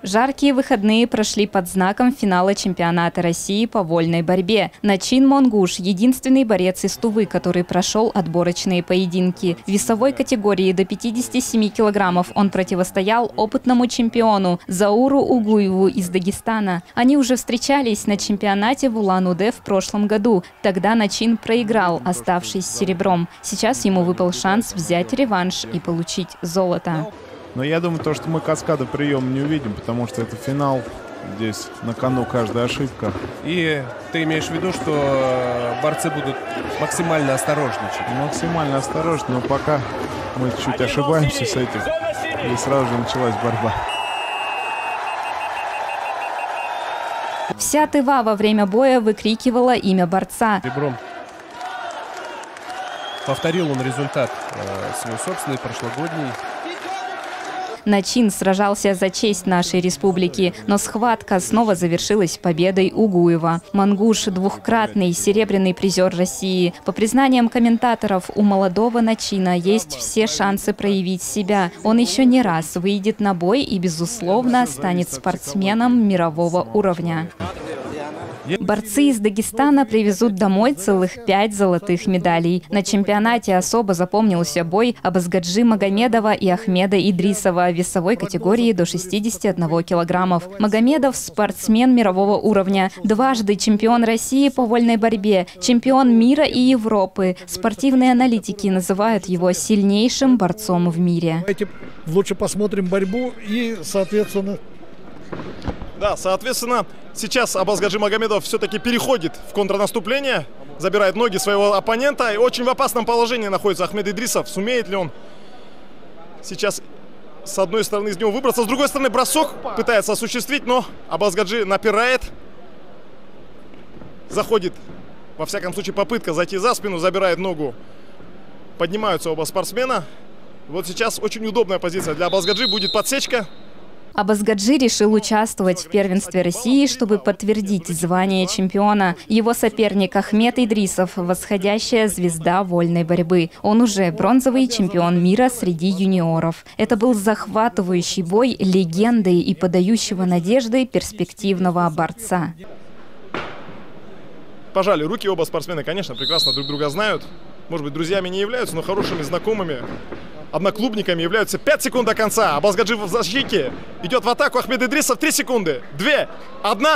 Жаркие выходные прошли под знаком финала чемпионата России по вольной борьбе. Начин Монгуш – единственный борец из Тувы, который прошел отборочные поединки. В весовой категории до 57 килограммов он противостоял опытному чемпиону Зауру Угуеву из Дагестана. Они уже встречались на чемпионате в Улан-Удэ в прошлом году. Тогда Начин проиграл, оставшись серебром. Сейчас ему выпал шанс взять реванш и получить золото. Но я думаю, что мы каскада приема не увидим, потому что это финал. Здесь на кону каждая ошибка. И ты имеешь в виду, что борцы будут максимально осторожничать? Максимально осторожно, но пока мы чуть ошибаемся с этим. И сразу же началась борьба. Вся Тыва во время боя выкрикивала имя борца. Ребром. Повторил он результат свой собственный, прошлогодний. Начин сражался за честь нашей республики, но схватка снова завершилась победой Угуева. Монгуш – двукратный серебряный призер России. По признаниям комментаторов, у молодого Начина есть все шансы проявить себя. Он еще не раз выйдет на бой и, безусловно, станет спортсменом мирового уровня. Борцы из Дагестана привезут домой целых 5 золотых медалей. На чемпионате особо запомнился бой Абазгаджи Магомедова и Ахмеда Идрисова в весовой категории до 61 килограммов. Магомедов – спортсмен мирового уровня, дважды чемпион России по вольной борьбе, чемпион мира и Европы. Спортивные аналитики называют его сильнейшим борцом в мире. Давайте лучше посмотрим борьбу и, соответственно... Да, соответственно, сейчас Абазгаджи Магомедов все-таки переходит в контрнаступление, забирает ноги своего оппонента. И очень в опасном положении находится Ахмед Идрисов. Сумеет ли он сейчас с одной стороны из него выбраться, с другой стороны бросок пытается осуществить, но Абазгаджи напирает. Заходит, во всяком случае, попытка зайти за спину, забирает ногу. Поднимаются оба спортсмена. Вот сейчас очень удобная позиция для Абазгаджи, будет подсечка. Абазгаджи решил участвовать в первенстве России, чтобы подтвердить звание чемпиона. Его соперник Ахмед Идрисов – восходящая звезда вольной борьбы. Он уже бронзовый чемпион мира среди юниоров. Это был захватывающий бой легенды и подающего надежды перспективного борца. Пожали руки, оба спортсмена, конечно, прекрасно друг друга знают. Может быть, друзьями не являются, но хорошими знакомыми. Одноклубниками являются. 5 секунд до конца. Абазгаджи в защите. Идет в атаку Ахмед Идрисов. 3 секунды. 2, 1.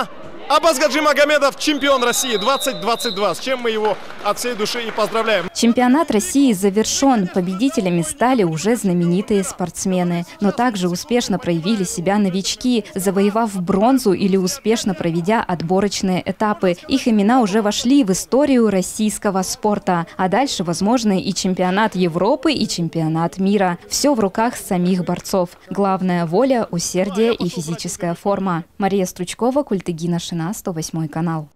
Абазгаджи Магомедов, чемпион России 2022. С чем мы его от всей души и поздравляем. Чемпионат России завершен. Победителями стали уже знаменитые спортсмены. Но также успешно проявили себя новички, завоевав бронзу или успешно проведя отборочные этапы. Их имена уже вошли в историю российского спорта. А дальше возможны и чемпионат Европы, и чемпионат мира. Все в руках самих борцов. Главное – воля, усердие и физическая форма. Мария Стручкова, Культыгина Шина, 108 канал.